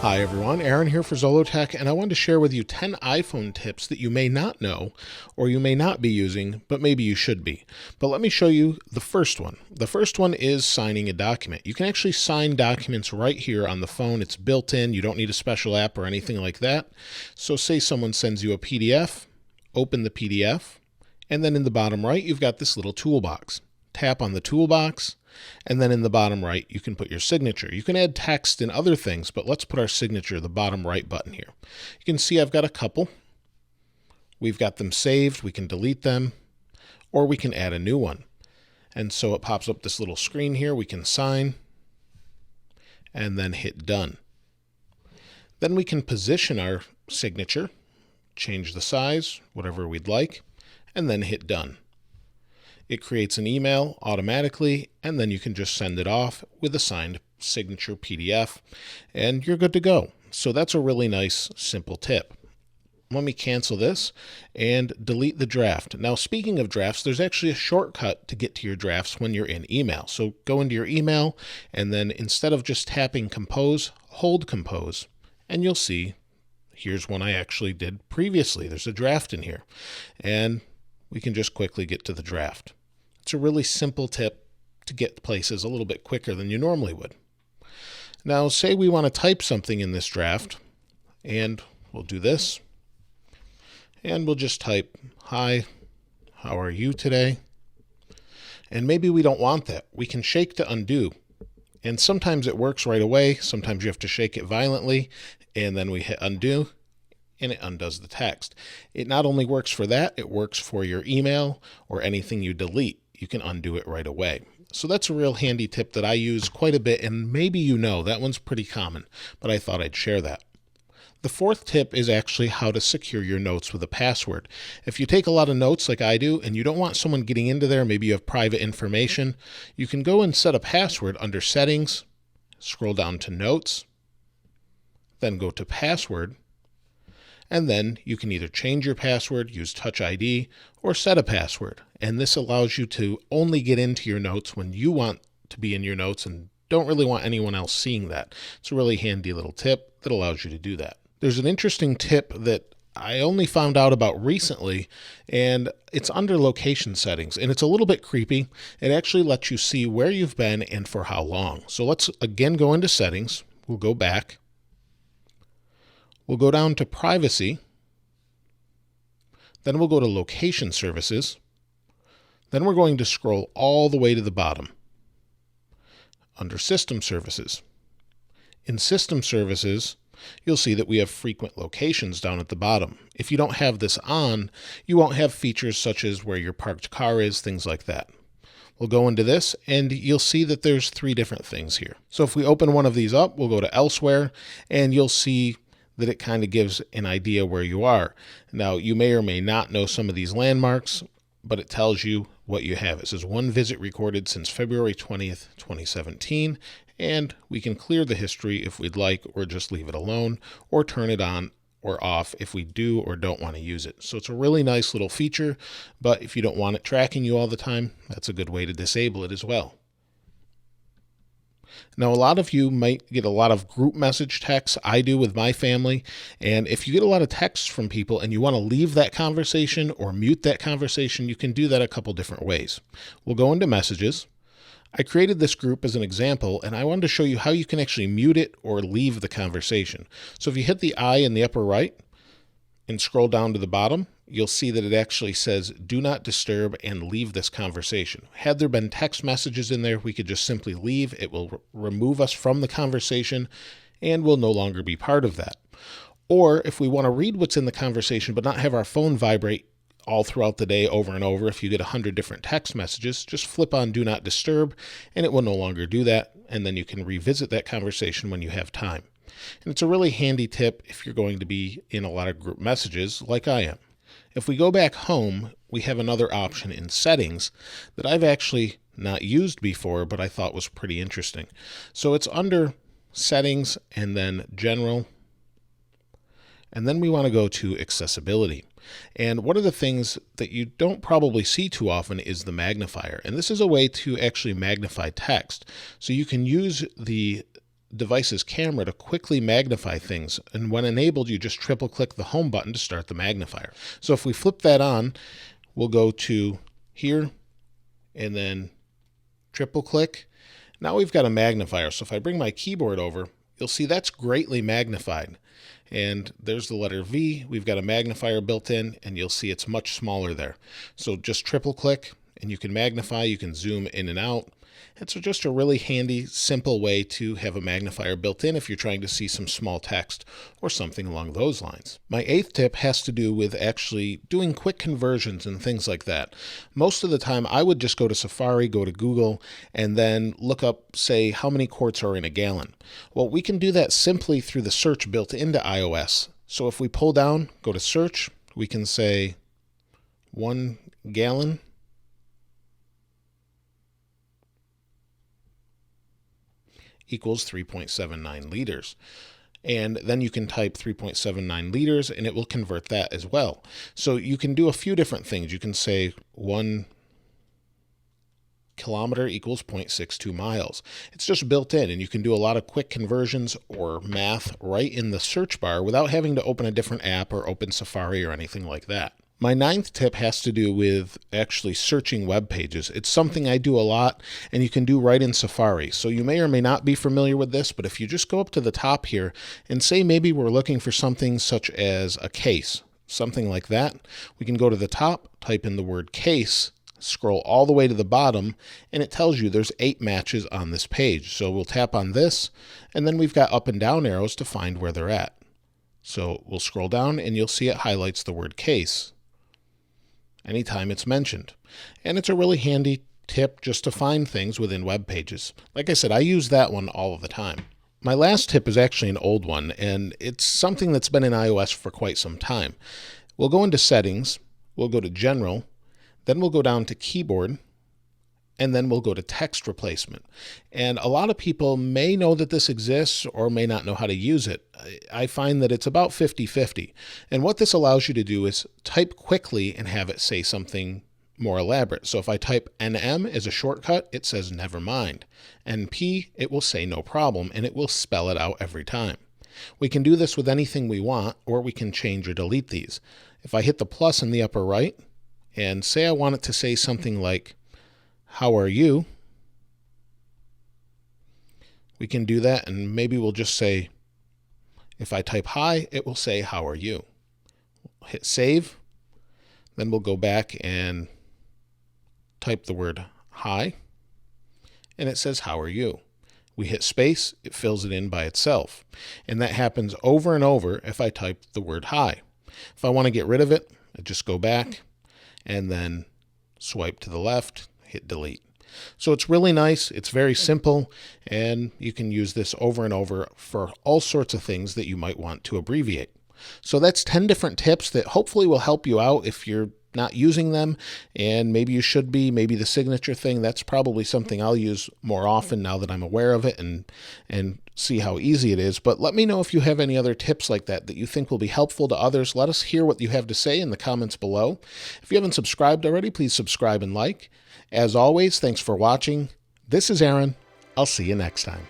Hi everyone, Aaron here for Zollotech, and I wanted to share with you 10 iPhone tips that you may not know or you may not be using, but maybe you should be. But let me show you the first one. The first one is signing a document. You can actually sign documents right here on the phone. It's built in. You don't need a special app or anything like that. So say someone sends you a PDF, open the PDF, and then in the bottom right, you've got this little toolbox. Tap on the toolbox, and then in the bottom right, you can put your signature. You can add text and other things, but let's put our signature, the bottom right button here. You can see I've got a couple. We've got them saved. We can delete them, or we can add a new one. And so it pops up this little screen here. We can sign and then hit done. Then we can position our signature, change the size, whatever we'd like, and then hit done. It creates an email automatically, and then you can just send it off with a signed signature PDF, and you're good to go. So that's a really nice, simple tip. Let me cancel this and delete the draft. Now, speaking of drafts, there's actually a shortcut to get to your drafts when you're in email. So go into your email, and then instead of just tapping compose, hold compose, and you'll see here's one I actually did previously. There's a draft in here, and we can just quickly get to the draft. It's a really simple tip to get places a little bit quicker than you normally would. Now, say we want to type something in this draft, and we'll do this. And we'll just type, "Hi, how are you today?" And maybe we don't want that. We can shake to undo. And sometimes it works right away. Sometimes you have to shake it violently, and then we hit undo, and it undoes the text. It not only works for that, it works for your email or anything you delete. You can undo it right away. So that's a real handy tip that I use quite a bit, and maybe you know, that one's pretty common, but I thought I'd share that. The fourth tip is actually how to secure your notes with a password. If you take a lot of notes like I do, and you don't want someone getting into there, maybe you have private information, you can go and set a password under Settings, scroll down to Notes, then go to Password, and then you can either change your password, use Touch ID, or set a password. And this allows you to only get into your notes when you want to be in your notes and don't really want anyone else seeing that. It's a really handy little tip that allows you to do that. There's an interesting tip that I only found out about recently, and it's under location settings, and it's a little bit creepy. It actually lets you see where you've been and for how long. So let's again go into settings. We'll go back. We'll go down to Privacy, then we'll go to Location Services, then we're going to scroll all the way to the bottom, under System Services. In System Services, you'll see that we have frequent locations down at the bottom. If you don't have this on, you won't have features such as where your parked car is, things like that. We'll go into this, and you'll see that there's three different things here. So if we open one of these up, we'll go to Elsewhere, and you'll see that it kind of gives an idea where you are. Now, you may or may not know some of these landmarks, but it tells you what you have. It says 1 visit recorded since February 20th, 2017, and we can clear the history if we'd like, or just leave it alone, or turn it on or off if we do or don't want to use it. So it's a really nice little feature, but if you don't want it tracking you all the time, that's a good way to disable it as well. Now, a lot of you might get a lot of group message texts. I do with my family. And if you get a lot of texts from people and you want to leave that conversation or mute that conversation, you can do that a couple different ways. We'll go into Messages. I created this group as an example, and I wanted to show you how you can actually mute it or leave the conversation. So if you hit the I in the upper right and scroll down to the bottom, you'll see that it actually says, "Do not disturb and leave this conversation." Had there been text messages in there, we could just simply leave. It will remove us from the conversation and will no longer be part of that. Or if we want to read what's in the conversation but not have our phone vibrate all throughout the day over and over, if you get 100 different text messages, just flip on Do Not Disturb and it will no longer do that. And then you can revisit that conversation when you have time. And it's a really handy tip if you're going to be in a lot of group messages like I am. If we go back home, we have another option in Settings that I've actually not used before, but I thought was pretty interesting. So it's under Settings and then General, and then we want to go to Accessibility. And one of the things that you don't probably see too often is the magnifier. And this is a way to actually magnify text. So you can use the device's camera to quickly magnify things. And when enabled, you just triple click the home button to start the magnifier. So if we flip that on, we'll go to here and then triple click. Now we've got a magnifier. So if I bring my keyboard over, you'll see that's greatly magnified. And there's the letter V. We've got a magnifier built in, and you'll see it's much smaller there. So just triple click and you can magnify, you can zoom in and out. And so just a really handy, simple way to have a magnifier built in if you're trying to see some small text or something along those lines. My 8th tip has to do with actually doing quick conversions and things like that. Most of the time I would just go to Safari, go to Google, and then look up, say, how many quarts are in a gallon. Well, we can do that simply through the search built into iOS. So if we pull down, go to search, we can say 1 gallon. Equals 3.79 liters. And then you can type 3.79 liters and it will convert that as well. So you can do a few different things. You can say 1 kilometer equals 0.62 miles. It's just built in, and you can do a lot of quick conversions or math right in the search bar without having to open a different app or open Safari or anything like that. My 9th tip has to do with actually searching web pages. It's something I do a lot, and you can do right in Safari. So you may or may not be familiar with this, but if you just go up to the top here and say maybe we're looking for something such as a case, something like that, we can go to the top, type in the word case, scroll all the way to the bottom, and it tells you there's 8 matches on this page. So we'll tap on this, and then we've got up and down arrows to find where they're at. So we'll scroll down, and you'll see it highlights the word case anytime it's mentioned. And it's a really handy tip just to find things within web pages. Like I said, I use that one all of the time. My last tip is actually an old one, and it's something that's been in iOS for quite some time. We'll go into Settings, we'll go to General, then we'll go down to Keyboard, and then we'll go to text replacement. And a lot of people may know that this exists or may not know how to use it. I find that it's about 50-50. And what this allows you to do is type quickly and have it say something more elaborate. So if I type NM as a shortcut, it says never mind. NP, it will say no problem, and it will spell it out every time. We can do this with anything we want, or we can change or delete these. If I hit the plus in the upper right, and say I want it to say something like, how are you? We can do that, and maybe we'll just say, if I type hi, it will say, how are you? Hit save, then we'll go back and type the word hi, and it says, how are you? We hit space, it fills it in by itself. And that happens over and over if I type the word hi. If I want to get rid of it, I just go back and then swipe to the left, hit delete. So it's really nice, it's very simple, and you can use this over and over for all sorts of things that you might want to abbreviate. So that's 10 different tips that hopefully will help you out if you're not using them, and maybe you should be. Maybe the signature thing, that's probably something I'll use more often now that I'm aware of it and see how easy it is. But let me know if you have any other tips like that you think will be helpful to others. Let us hear what you have to say in the comments below. If you haven't subscribed already, please subscribe and like. As always, thanks for watching. This is Aaron. I'll see you next time.